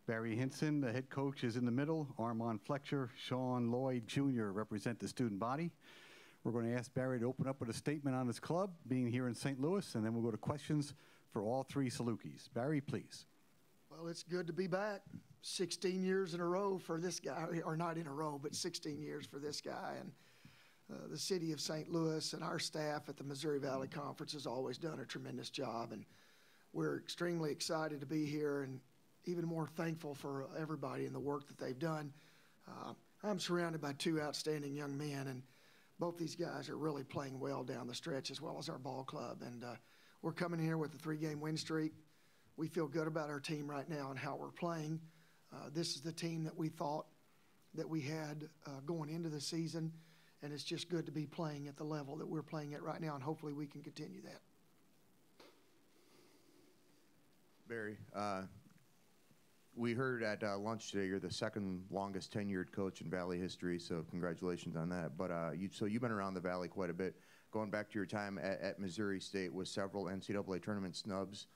Barry Hinson, the head coach, is in the middle. Armand Fletcher, Sean Lloyd Jr. represent the student body. We're going to ask Barry to open up with a statement on his club, being here in St. Louis, and then we'll go to questions for all three Salukis. Barry, please. Well, it's good to be back. 16 years in a row for this guy, or not in a row, but 16 years for this guy. And the city of St. Louis and our staff at the Missouri Valley Conference has always done a tremendous job. And we're extremely excited to be here and even more thankful for everybody and the work that they've done. I'm surrounded by two outstanding young men, and both these guys are really playing well down the stretch, as well as our ball club. And we're coming here with a 3-game win streak. We feel good about our team right now and how we're playing. This is the team that we thought that we had going into the season, and it's just good to be playing at the level that we're playing at right now, and hopefully we can continue that. Barry, we heard at lunch today you're the second longest tenured coach in Valley history, so congratulations on that. But so you've been around the Valley quite a bit, going back to your time at Missouri State with several NCAA tournament snubs.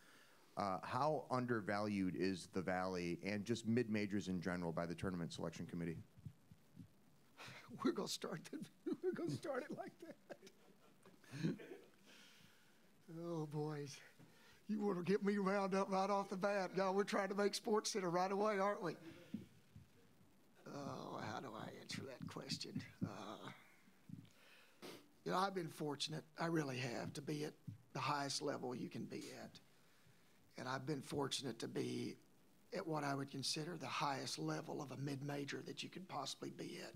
How undervalued is the Valley and just mid-majors in general by the tournament selection committee? We're gonna start it like that. Oh, boys. You want to get me wound up right off the bat. No, we're trying to make Sports Center right away, aren't we? Oh, how do I answer that question? You know, I've been fortunate, I really have, to be at the highest level you can be at. And I've been fortunate to be at what I would consider the highest level of a mid-major that you could possibly be at.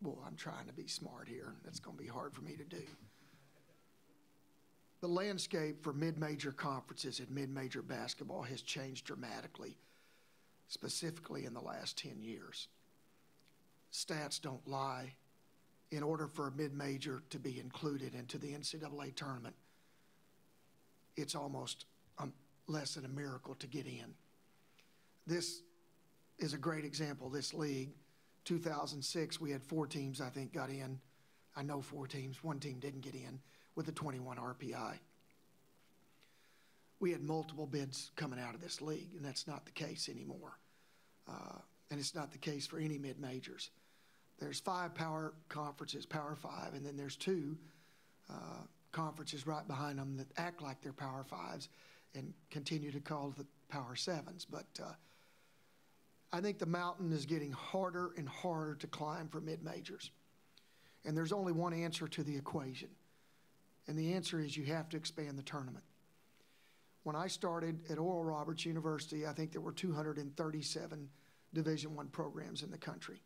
Well, I'm trying to be smart here. That's going to be hard for me to do. The landscape for mid-major conferences and mid-major basketball has changed dramatically, specifically in the last 10 years. Stats don't lie. In order for a mid-major to be included into the NCAA tournament, it's almost less than a miracle to get in. This is a great example, this league. 2006, we had 4 teams, I think, got in. I know 4 teams. 1 team didn't get in with a 21 RPI. We had multiple bids coming out of this league, and that's not the case anymore. And it's not the case for any mid-majors. There's 5 power conferences, Power 5, and then there's 2 conferences right behind them that act like they're Power 5s and continue to call the Power 7s. But I think the mountain is getting harder and harder to climb for mid-majors. And there's only one answer to the equation. And the answer is you have to expand the tournament. When I started at Oral Roberts University, I think there were 237 Division I programs in the country.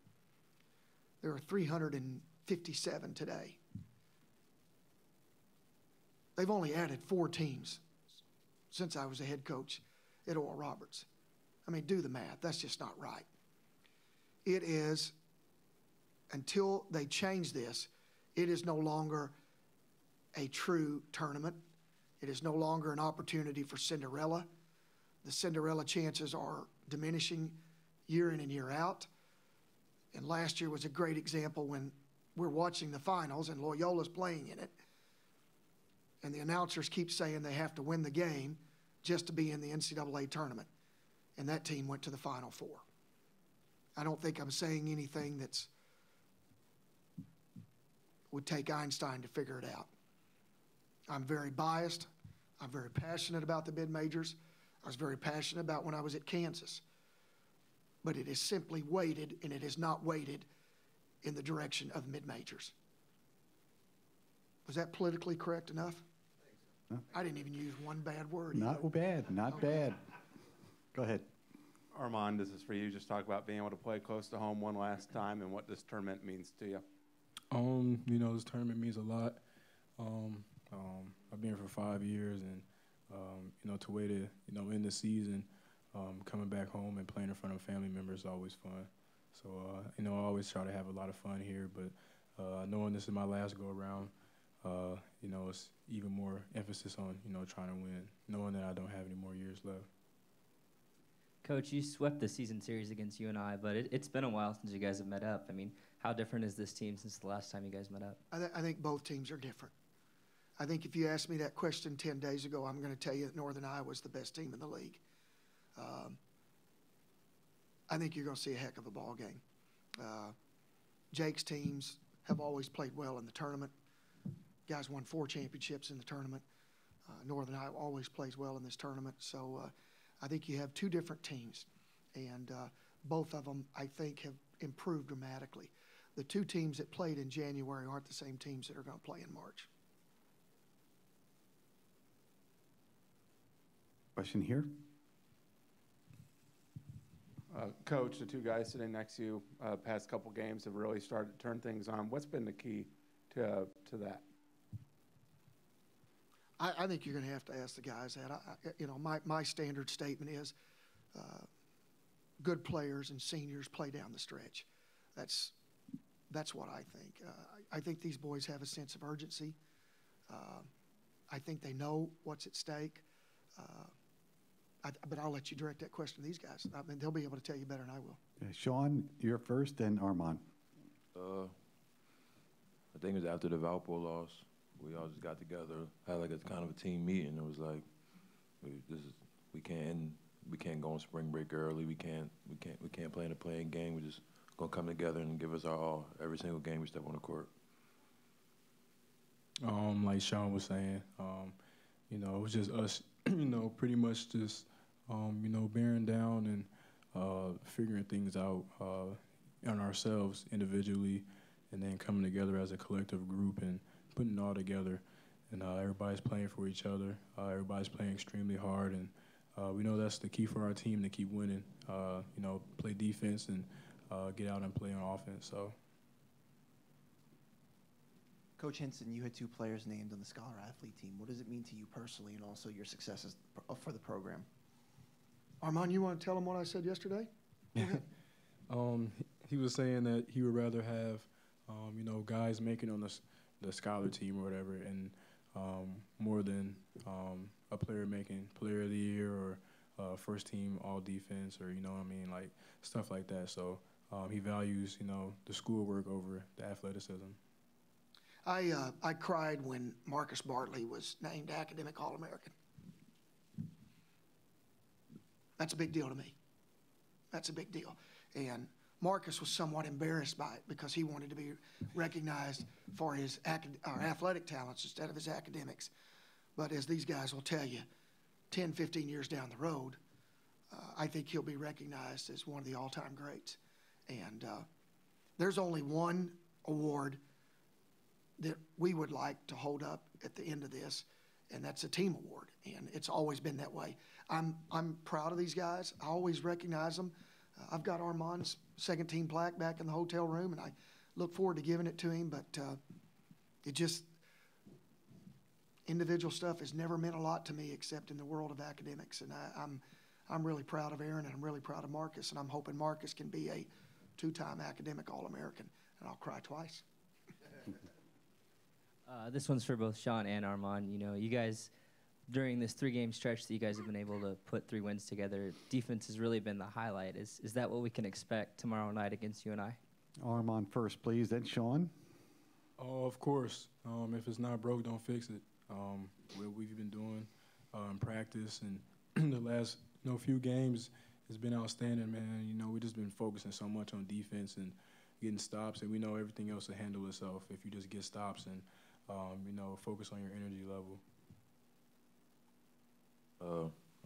There are 357 today. They've only added 4 teams since I was a head coach at Oral Roberts. I mean, do the math. That's just not right. It is, until they change this, it is no longer a true tournament. It is no longer an opportunity for Cinderella. The Cinderella chances are diminishing year in and year out. And last year was a great example when we're watching the finals and Loyola's playing in it. And the announcers keep saying they have to win the game just to be in the NCAA tournament. And that team went to the Final Four. I don't think I'm saying anything that's would take Einstein to figure it out. I'm very biased. I'm very passionate about the mid-majors. I was very passionate about when I was at Kansas. But it is simply weighted, and it is not weighted in the direction of mid-majors. Was that politically correct enough? Huh? I didn't even use one bad word. Not bad, not bad. Go ahead. Armand, this is for you. Just talk about being able to play close to home one last time and what this tournament means to you. You know, this tournament means a lot. I've been here for 5 years, and you know, to wait to end the season, coming back home and playing in front of family members is always fun. So you know, I always try to have a lot of fun here, but knowing this is my last go around, you know, it's even more emphasis on trying to win, knowing that I don't have any more years left. Coach, you swept the season series against UNI, but it's been a while since you guys have met up. I mean, how different is this team since the last time you guys met up? I think both teams are different. I think if you asked me that question 10 days ago, I'm going to tell you that Northern Iowa was the best team in the league. I think you're going to see a heck of a ball game. Jake's teams have always played well in the tournament. Guys won 4 championships in the tournament. Northern Iowa always plays well in this tournament. So I think you have 2 different teams, and both of them, I think, have improved dramatically. The 2 teams that played in January aren't the same teams that are going to play in March. Question here. Coach, the 2 guys sitting next to you, past couple games have really started to turn things on. What's been the key to that? I think you're going to have to ask the guys that. My standard statement is good players and seniors play down the stretch. That's what I think. I think these boys have a sense of urgency. I think they know what's at stake. But I'll let you direct that question to these guys. I mean, they'll be able to tell you better than I will. Sean, you're first, and Armand. I think it was after the Valpo loss. We all just got together, had like a kind of a team meeting. It was like, we can't go on spring break early. We can't play in a playing game. We're just gonna come together and give us our all every single game we step on the court. Like Sean was saying, it was just us, pretty much just, bearing down and figuring things out on ourselves individually, and then coming together as a collective group and putting it all together. And everybody's playing for each other. Everybody's playing extremely hard, and we know that's the key for our team to keep winning. Play defense and get out and play on offense. So. Coach Henson, you had 2 players named on the Scholar Athlete team. What does it mean to you personally and also your successes for the program? Armand, you want to tell them what I said yesterday? He was saying that he would rather have, guys making on the Scholar team or whatever, and more than a player making Player of the Year or first team All Defense or like stuff like that. So he values the schoolwork over the athleticism. I cried when Marcus Bartley was named Academic All-American. That's a big deal to me. That's a big deal. And Marcus was somewhat embarrassed by it because he wanted to be recognized for his athletic talents instead of his academics. But as these guys will tell you, 10, 15 years down the road, I think he'll be recognized as one of the all-time greats. And there's only one award that we would like to hold up at the end of this, and that's a team award, and it's always been that way. I'm proud of these guys. I always recognize them. I've got Armand's second team plaque back in the hotel room, and I look forward to giving it to him, but individual stuff has never meant a lot to me except in the world of academics, and I'm really proud of Aaron, and I'm really proud of Marcus, and I'm hoping Marcus can be a 2-time Academic All-American, and I'll cry twice. This one's for both Sean and Armand. You guys, during this 3-game stretch that you guys have been able to put 3 wins together, defense has really been the highlight. Is that what we can expect tomorrow night against UNI? Armand first, please, then Sean. Oh, of course. If it's not broke, don't fix it. What we've been doing in practice and the last few games has been outstanding, man. We've just been focusing so much on defense and getting stops, and we know everything else will handle itself if you just get stops and focus on your energy level.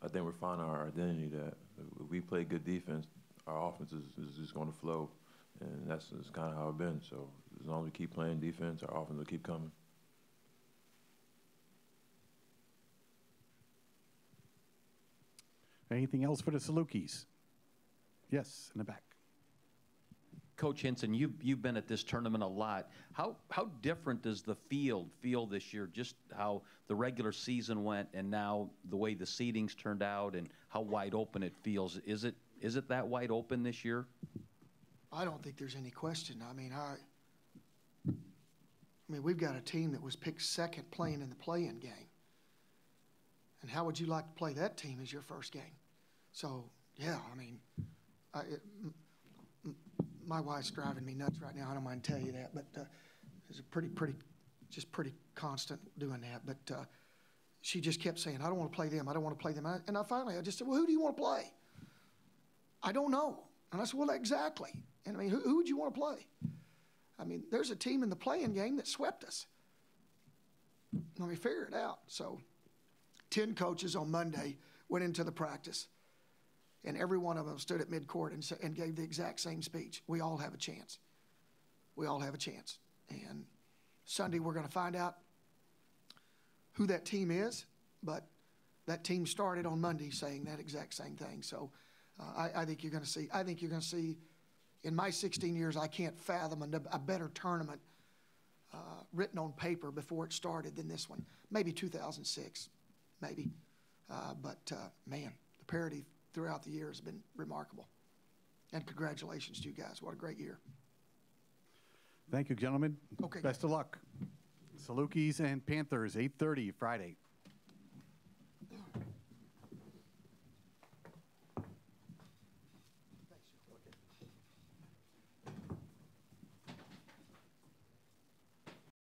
I think we're finding our identity that if we play good defense, our offense is just going to flow, and that's kind of how it's been. So as long as we keep playing defense, our offense will keep coming. Anything else for the Salukis? Yes, in the back. Coach Henson, you've been at this tournament a lot. How different does the field feel this year? Just how the regular season went, and now the way the seedings turned out, and how wide open it feels. Is it that wide open this year? I don't think there's any question. I mean, we've got a team that was picked second playing in the play-in game. And how would you like to play that team as your first game? So, yeah, my wife's driving me nuts right now. I don't mind telling you that, but it's a pretty just pretty constant doing that. But she just kept saying, I don't want to play them. I don't want to play them. And I just said, well, who do you want to play? I don't know. And I said, well, exactly. And I mean, who would you want to play? I mean, there's a team in the playing game that swept us. Let me figure it out. So 10 coaches on Monday went into the practice, and every one of them stood at midcourt and gave the exact same speech. We all have a chance. We all have a chance. And Sunday we're going to find out who that team is, but that team started on Monday saying that exact same thing. So I think you're going to see. I think you're going to see. In my 16 years, I can't fathom a better tournament written on paper before it started than this one. Maybe 2006, maybe. But man, the parity throughout the year has been remarkable. And congratulations to you guys. What a great year. Thank you, gentlemen. Okay. Best of luck. Salukis and Panthers, 8:30 Friday.